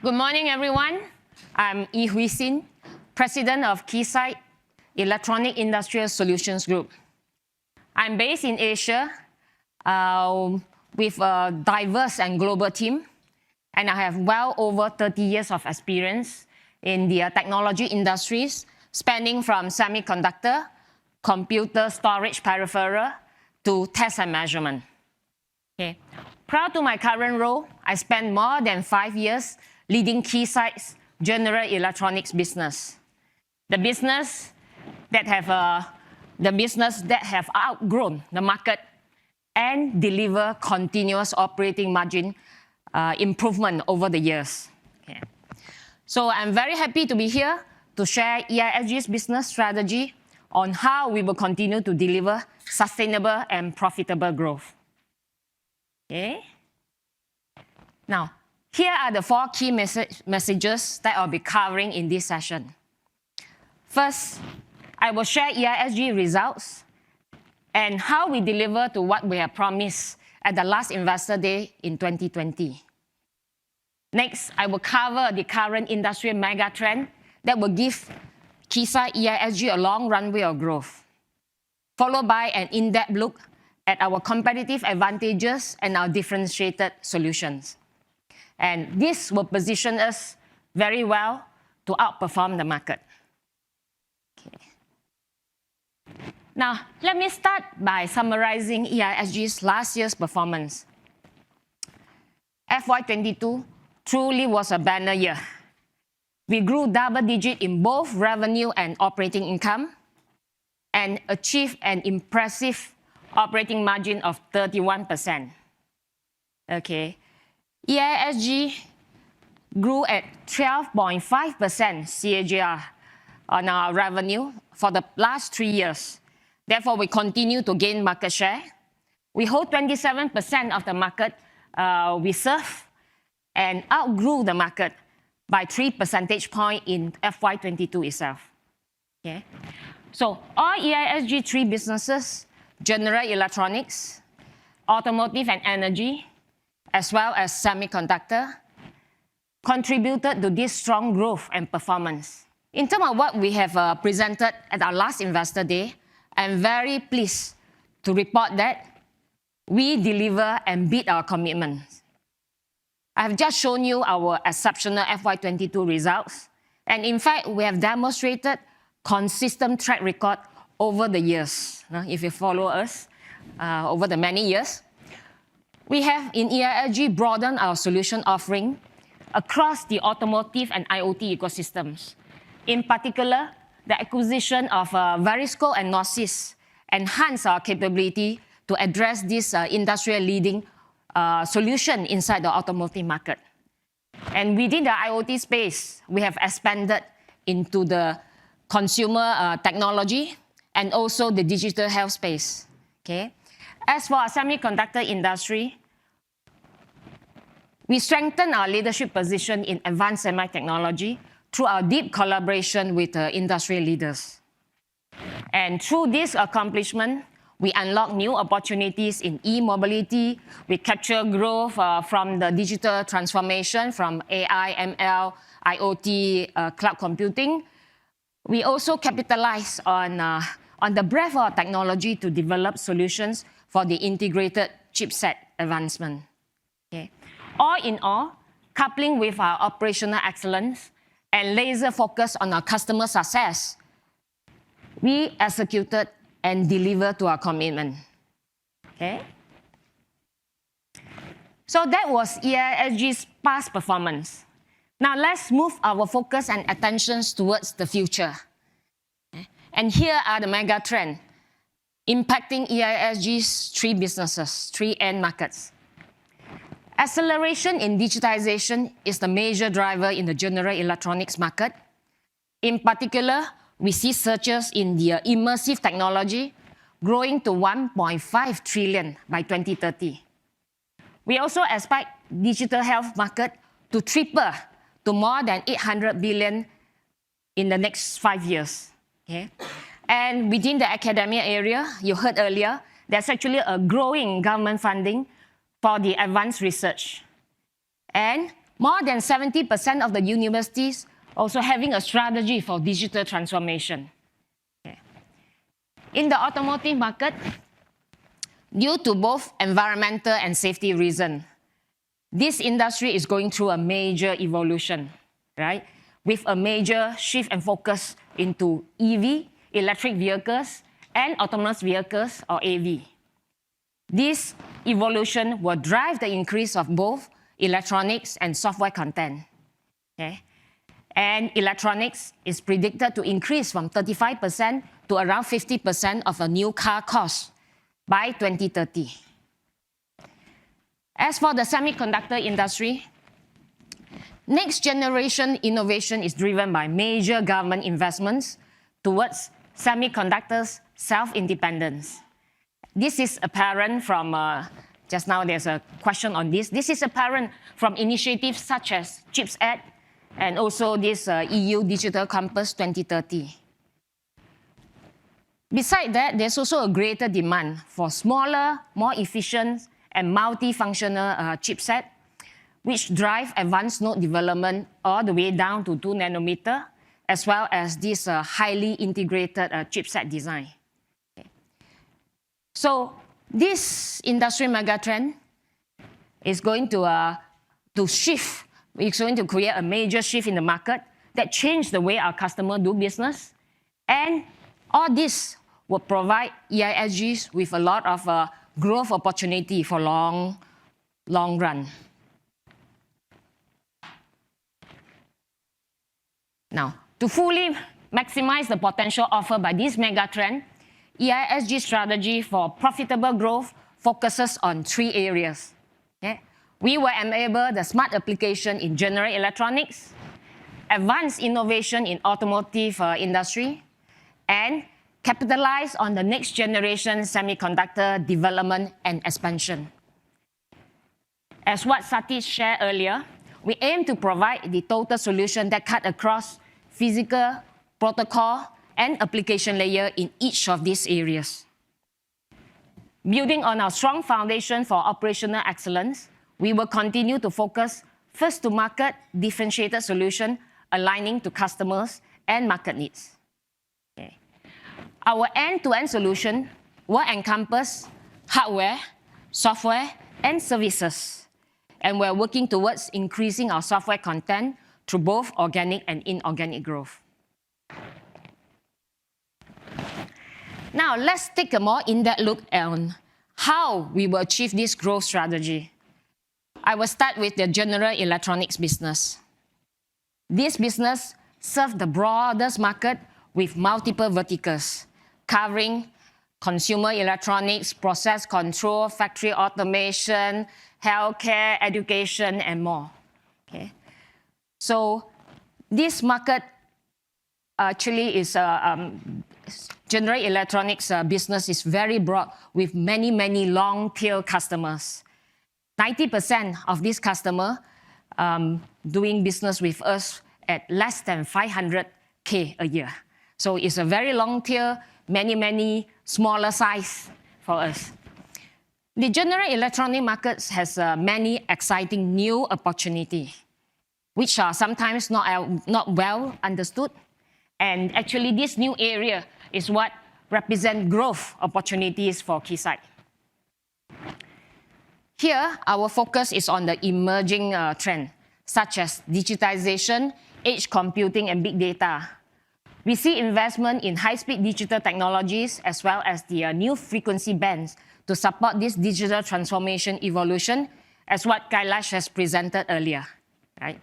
Good morning, everyone. I'm Huei, President of Keysight Electronic Industrial Solutions Group. I'm based in Asia with a diverse and global team, and I have well over 30 years of experience in the technology industries, spanning from semiconductor, computer storage peripheral, to test and measurement. Okay. Prior to my current role, I spent more than 5 years leading Keysight's general electronics business. The business that have outgrown the market and deliver continuous operating margin improvement over the years. Okay. So I'm very happy to be here to share EISG's business strategy on how we will continue to deliver sustainable and profitable growth. Okay. Now, here are the 4 key messages that I'll be covering in this session. First, I will share EISG results and how we deliver to what we have promised at the last Investor Day in 2020. Next, I will cover the current industrial megatrend that will give Keysight EISG a long runway of growth, followed by an in-depth look at our competitive advantages and our differentiated solutions. And this will position us very well to outperform the market. Okay. Now, let me start by summarizing EISG's last year's performance. FY22 truly was a banner year. We grew double-digit in both revenue and operating income and achieved an impressive operating margin of 31%. Okay. EISG grew at 12.5% CAGR on our revenue for the last 3 years. Therefore, we continue to gain market share. We hold 27% of the market we serve and outgrew the market by 3 percentage points in FY22 itself. Okay. So all EISG 3 businesses, general electronics, automotive and energy, as well as semiconductor, contributed to this strong growth and performance. In terms of what we have presented at our last Investor Day, I'm very pleased to report that we deliver and beat our commitments. I have just shown you our exceptional FY22 results, and in fact, we have demonstrated consistent track record over the years. If you follow us over the many years, we have in EISG broadened our solution offering across the automotive and IoT ecosystems. In particular, the acquisition of Verisco and Nosys enhanced our capability to address this industrial-leading solution inside the automotive market. And within the IoT space, we have expanded into the consumer technology and also the digital health space. Okay. As for our semiconductor industry, we strengthen our leadership position in advanced semi-technology through our deep collaboration with industry leaders. And through this accomplishment, we unlock new opportunities in e-mobility. We capture growth from the digital transformation from AI, ML, IoT, cloud computing. We also capitalize on the breadth of technology to develop solutions for the integrated chipset advancement. Okay. All in all, coupling with our operational excellence and laser focus on our customer success, we executed and delivered to our commitment. Okay. So that was EISG's past performance. Now let's move our focus and attentions towards the future. Okay. And here are the mega trends impacting EISG's 3 businesses, 3 end markets. Acceleration in digitization is the major driver in the general electronics market. In particular, we see surges in the immersive technology growing to 1.5 trillion by 2030. We also expect digital health market to triple to more than 800 billion in the next 5 years. Okay? And within the academia area, you heard earlier, there's actually a growing government funding for the advanced research. And More than 70% of the universities also having a strategy for digital transformation. Okay. In the automotive market, due to both environmental and safety reasons, this industry is going through a major evolution, right? With a major shift and focus into EV, electric vehicles, and autonomous vehicles, or AV. This evolution will drive the increase of both electronics and software content. Okay? And electronics is predicted to increase from 35% to around 50% of a new car cost by 2030. As for the semiconductor industry, next generation innovation is driven by major government investments towards semiconductors self-independence. This is apparent from, just now there's a question on this. This is apparent from initiatives such as CHIPS Act and also this EU Digital Compass 2030. Besides that, there's also a greater demand for smaller, more efficient, and multifunctional chipset, which drive advanced node development all the way down to 2 nanometer, as well as this highly integrated chipset design. Okay. So this industry megatrend is going to shift. It's going to create a major shift in the market that change the way our customers do business. And all this will provide EISGs with a lot of growth opportunity for long run. Now, to fully maximize the potential offered by this megatrend, EISG strategy for profitable growth focuses on 3 areas. Okay? We will enable the smart application in general electronics, advanced innovation in automotive industry, and capitalize on the next generation semiconductor development and expansion. As what Satish shared earlier, we aim to provide the total solution that cut across physical, protocol, and application layer in each of these areas. Building on our strong foundation for operational excellence, we will continue to focus first to market differentiated solution aligning to customers and market needs. Okay. Our end-to-end solution will encompass hardware, software, and services. And we're working towards increasing our software content through both organic and inorganic growth. Now, let's take a more in-depth look on how we will achieve this growth strategy. I will start with the general electronics business. This business serves the broadest market with multiple verticals, covering consumer electronics, process control, factory automation, healthcare, education, and more. Okay? So this market actually is general electronics business is very broad with many long-tail customers. 90% of these customers doing business with us at less than 500K a year. So it's a very long tail, many smaller size for us. The general electronic markets has many exciting new opportunities, which are sometimes not well understood. And actually this new area is what represent growth opportunities for Keysight. Here, our focus is on the emerging trend, such as digitization, edge computing, and big data. We see investment in high-speed digital technologies as well as the new frequency bands to support this digital transformation evolution, as what Kailash has presented earlier. Right?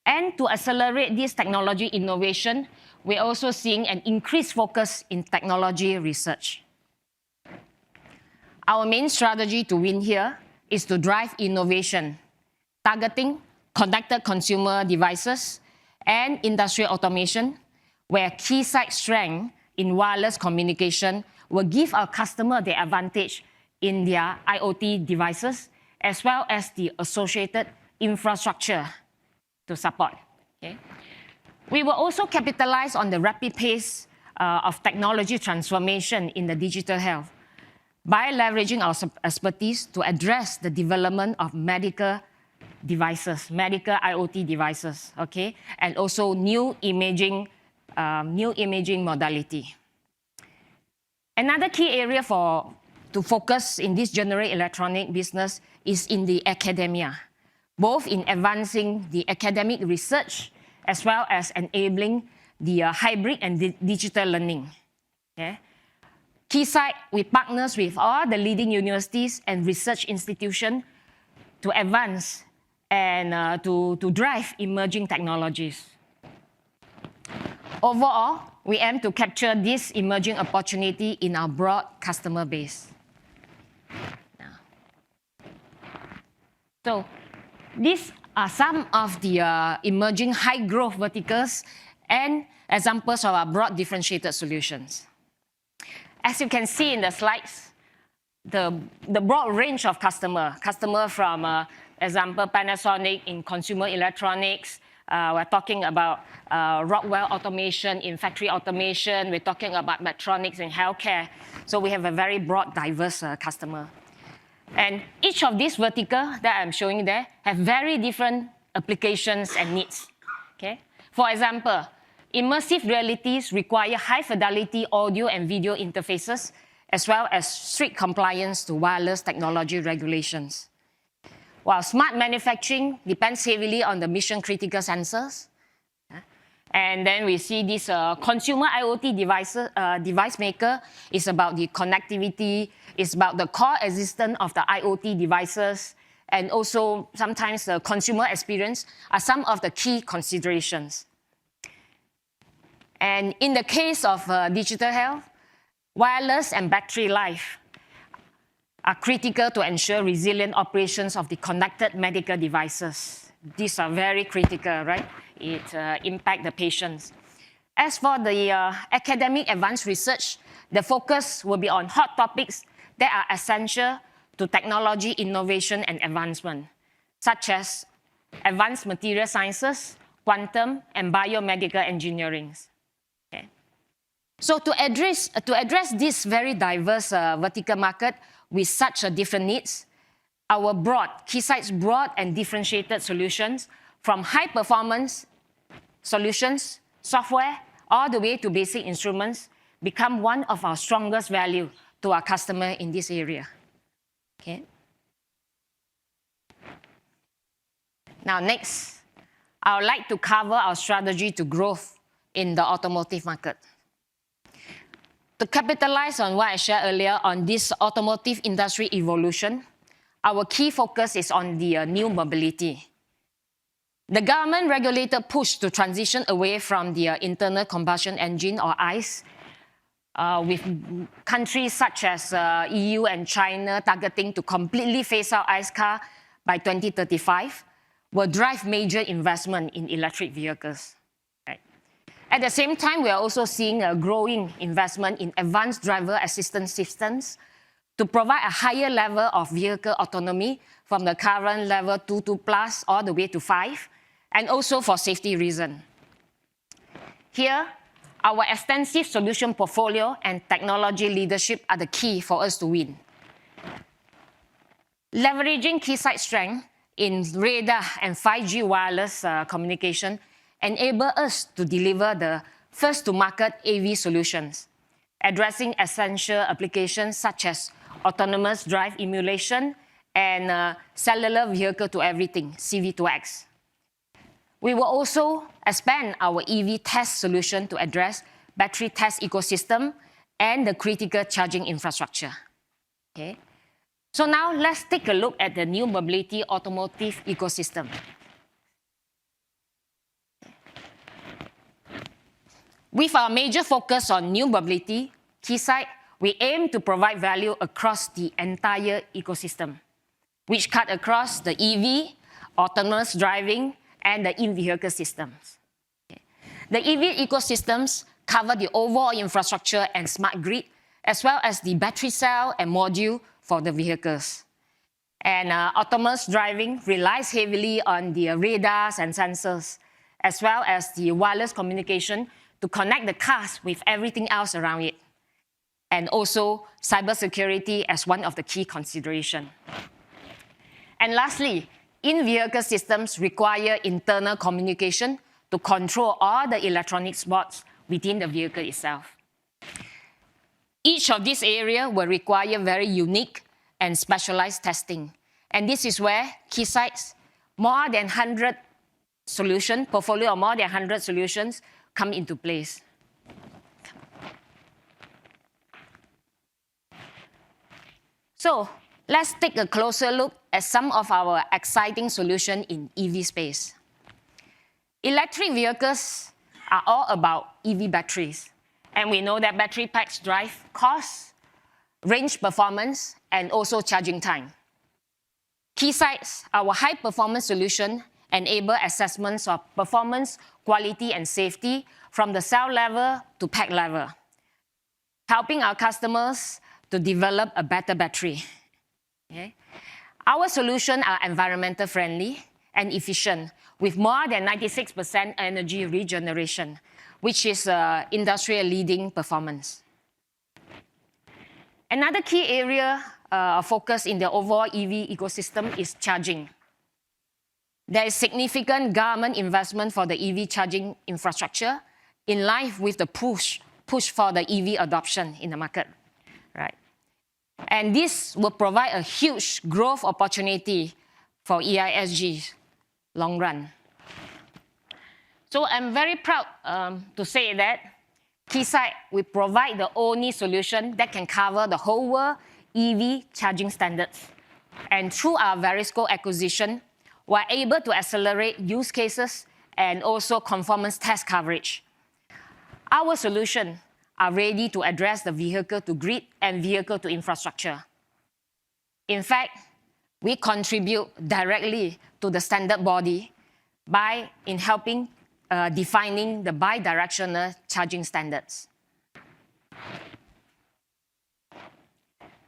And to accelerate this technology innovation, we're also seeing an increased focus in technology research. Our main strategy to win here is to drive innovation, targeting connected consumer devices and industrial automation, where Keysight's strength in wireless communication will give our customer the advantage in their IoT devices, as well as the associated infrastructure to support. Okay? We will also capitalize on the rapid pace of technology transformation in the digital health by leveraging our expertise to address the development of medical devices, medical IoT devices, okay, and also new imaging modality. Another key area to focus in this general electronic business is in the academia, both in advancing the academic research as well as enabling the hybrid and digital learning. Okay? Keysight, we partners with all the leading universities and research institutions to advance and to drive emerging technologies. Overall, we aim to capture this emerging opportunity in our broad customer base. So these are some of the emerging high-growth verticals and examples of our broad differentiated solutions. As you can see in the slides, the broad range of customer from, example, Panasonic in consumer electronics. We're talking about Rockwell Automation in factory automation. We're talking about Medtronic in healthcare. So we have a very broad, diverse customer. And each of these verticals that I'm showing there have very different applications and needs. Okay? For example, immersive realities require high-fidelity audio and video interfaces, as well as strict compliance to wireless technology regulations. While smart manufacturing depends heavily on the mission-critical sensors. And then we see this consumer IoT device maker is about the connectivity, it's about the coexistence of the IoT devices, and also sometimes the consumer experience are some of the key considerations. And in the case of digital health, wireless and battery life are critical to ensure resilient operations of the connected medical devices. These are very critical, right? It impacts the patients. As for the academic advanced research, the focus will be on hot topics that are essential to technology innovation and advancement, such as advanced material sciences, quantum, and biomedical engineering. Okay. So to address this very diverse vertical market with such different needs, our Keysight's broad and differentiated solutions, from high-performance solutions, software, all the way to basic instruments, become one of our strongest value to our customer in this area. Okay. Now next, I would like to cover our strategy to growth in the automotive market. To capitalize on what I shared earlier on this automotive industry evolution, our key focus is on the new mobility. The government-regulated push to transition away from the internal combustion engine or ICE, with countries such as EU and China targeting to completely phase out ICE car by 2035, will drive major investment in electric vehicles. Right. At the same time, we are also seeing a growing investment in advanced driver assistance systems to provide a higher level of vehicle autonomy from the current level 2+ all the way to 5, and also for safety reasons. Here, our extensive solution portfolio and technology leadership are the key for us to win. Leveraging Keysight's strength in radar and 5G wireless communication enable us to deliver the first-to-market AV solutions, addressing essential applications such as autonomous drive emulation and cellular vehicle-to-everything, CV2X. We will also expand our EV test solution to address battery test ecosystem and the critical charging infrastructure. Okay. So now let's take a look at the new mobility automotive ecosystem. With our major focus on new mobility, Keysight, we aim to provide value across the entire ecosystem, which cut across the EV, autonomous driving, and the in-vehicle systems. Okay. The EV ecosystems cover the overall infrastructure and smart grid, as well as the battery cell and module for the vehicles. And autonomous driving relies heavily on the radars and sensors, as well as the wireless communication to connect the cars with everything else around it. And also cybersecurity as one of the key considerations. And lastly, in-vehicle systems require internal communication to control all the electronics boards within the vehicle itself. Each of these areas will require very unique and specialized testing. And this is where Keysight's more than 100 solution, portfolio of more than 100 solutions come into place. So let's take a closer look at some of our exciting solutions in EV space. Electric vehicles are all about EV batteries. And we know that battery packs drive cost, range performance, and also charging time. Keysight's, our high-performance solution, enable assessments of performance, quality, and safety from the cell level to pack level, helping our customers to develop a better battery. Okay? Our solutions are environmental friendly and efficient, with more than 96% energy regeneration, which is industry-leading performance. Another key area of focus in the overall EV ecosystem is charging. There is significant government investment for the EV charging infrastructure in line with the push for the EV adoption in the market, right? And this will provide a huge growth opportunity for EISG long run. So I'm very proud to say that Keysight will provide the only solution that can cover the whole world EV charging standards. And through our Verisco acquisition, we're able to accelerate use cases and also conformance test coverage. Our solutions are ready to address the vehicle-to-grid and vehicle-to-infrastructure. In fact, we contribute directly to the standard body by helping defining the bidirectional charging standards.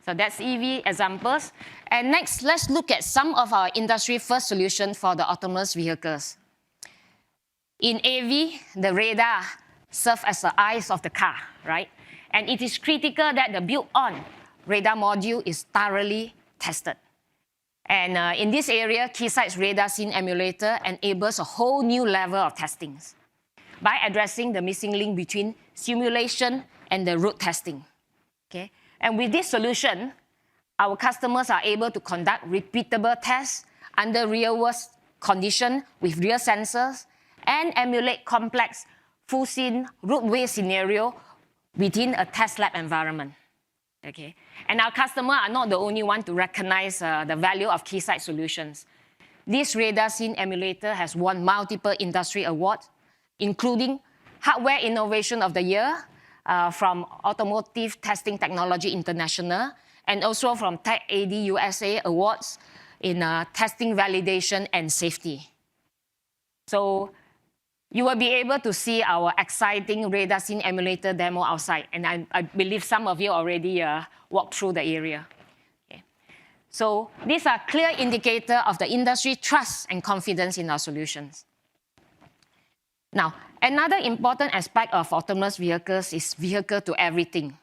So that's EV examples. And next, let's look at some of our industry-first solutions for the autonomous vehicles. In AV, the radar serves as the eyes of the car, right? And it is critical that the built-on radar module is thoroughly tested. And in this area, Keysight's radar scene emulator enables a whole new level of testings by addressing the missing link between simulation and the road testing. Okay? And with this solution, our customers are able to conduct repeatable tests under real-world conditions with real sensors and emulate complex full-scene roadway scenario within a test lab environment. Okay? And our customers are not the only one to recognize the value of Keysight solutions. This radar scene emulator has won multiple industry awards, including Hardware Innovation of the Year from Automotive Testing Technology International, and also from Tech AD USA Awards in testing, validation, and safety. So you will be able to see our exciting radar scene emulator demo outside, and I believe some of you already walked through the area. Okay. So these are clear indicators of the industry trust and confidence in our solutions. Now, another important aspect of autonomous vehicles is vehicle-to-everything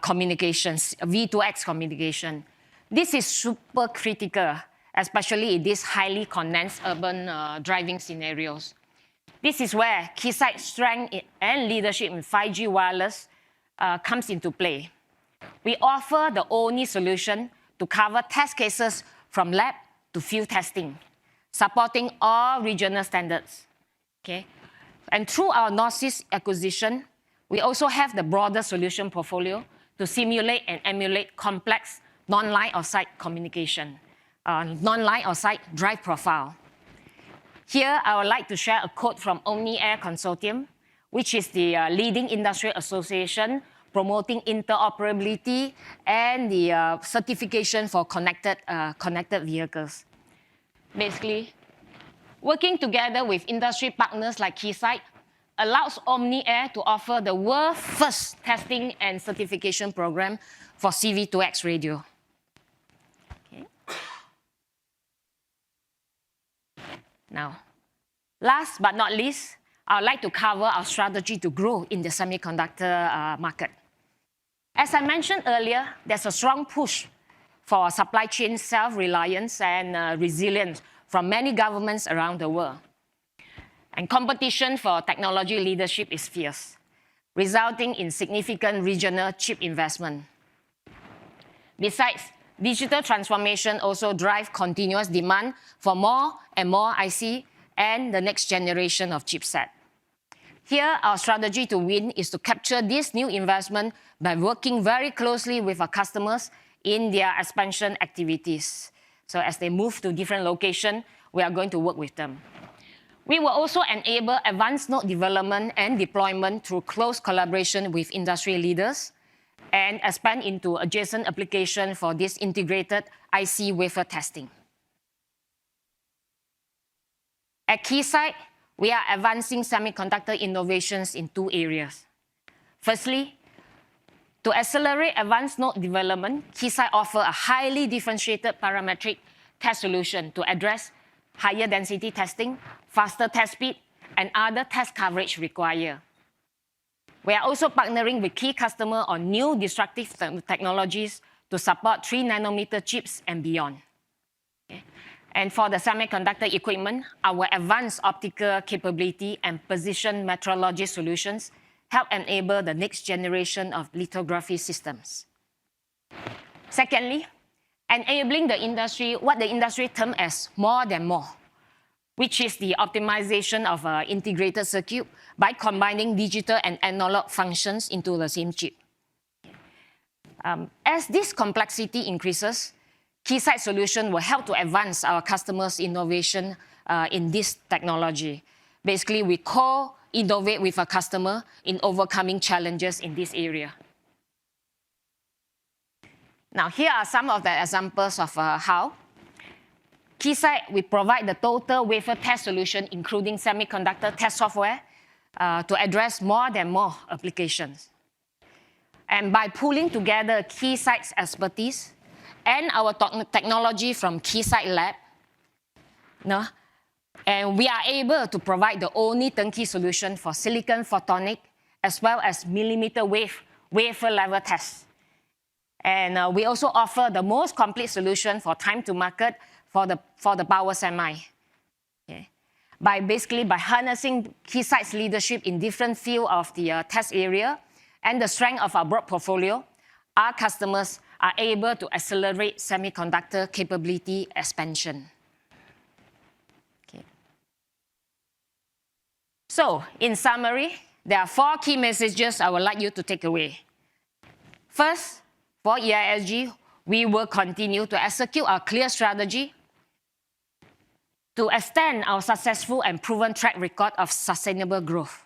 communications, V2X communication. This is super critical, especially in these highly condensed urban driving scenarios. This is where Keysight's strength and leadership in 5G wireless comes into play. We offer the only solution to cover test cases from lab to field testing, supporting all regional standards. Okay? And through our Northeast acquisition, we also have the broader solution portfolio to simulate and emulate complex non-line of sight communication, non-line of sight drive profile. Here, I would like to share a quote from OmniAir Consortium, which is the leading industry association promoting interoperability and the certification for connected vehicles. Basically, working together with industry partners like Keysight allows OmniAir to offer the world's first testing and certification program for CV2X radio. Okay. Now, last but not least, I would like to cover our strategy to grow in the semiconductor market. As I mentioned earlier, there's a strong push for supply chain self-reliance and resilience from many governments around the world. And competition for technology leadership is fierce, resulting in significant regional chip investment. Besides, digital transformation also drives continuous demand for more and more IC and the next generation of chipset. Here, our strategy to win is to capture this new investment by working very closely with our customers in their expansion activities. So as they move to different locations, we are going to work with them. We will also enable advanced node development and deployment through close collaboration with industry leaders and expand into adjacent applications for this integrated IC wafer testing. At Keysight, we are advancing semiconductor innovations in two areas. Firstly, to accelerate advanced node development, Keysight offers a highly differentiated parametric test solution to address higher density testing, faster test speed, and other test coverage required. We are also partnering with key customers on new disruptive technologies to support 3nm chips and beyond. Okay. And for the semiconductor equipment, our advanced optical capability and precision metrology solutions help enable the next generation of lithography systems. Secondly, enabling the industry, what the industry terms as more than more, which is the optimization of an integrated circuit by combining digital and analog functions into the same chip. As this complexity increases, Keysight solution will help to advance our customers' innovation in this technology. Basically, we co-innovate with a customer in overcoming challenges in this area. Now, here are some of the examples of how Keysight, we provide the total wafer test solution, including semiconductor test software, to address more than more applications. And by pulling together Keysight's expertise and our technology from Keysight Lab, and we are able to provide the only turnkey solution for silicon photonic as well as millimeter wave wafer level tests. And we also offer the most complete solution for time to market for the power semi. Okay. By harnessing Keysight's leadership in different fields of the test area and the strength of our broad portfolio, our customers are able to accelerate semiconductor capability expansion. Okay. So, in summary, there are 4 key messages I would like you to take away. First, for EISG, we will continue to execute our clear strategy to extend our successful and proven track record of sustainable growth.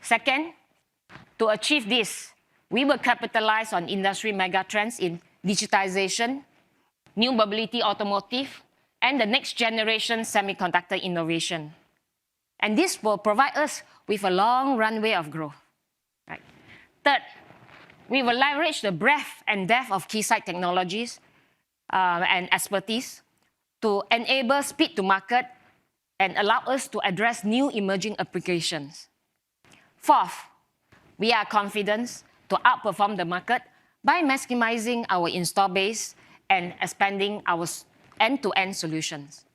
Second, to achieve this, we will capitalize on industry megatrends in digitization, new mobility automotive, and the next generation semiconductor innovation. And this will provide us with a long runway of growth. Right. Third, we will leverage the breadth and depth of Keysight technologies and expertise to enable speed to market and allow us to address new emerging applications. Fourth, we are confident to outperform the market by maximizing our install base and expanding our end-to-end solutions.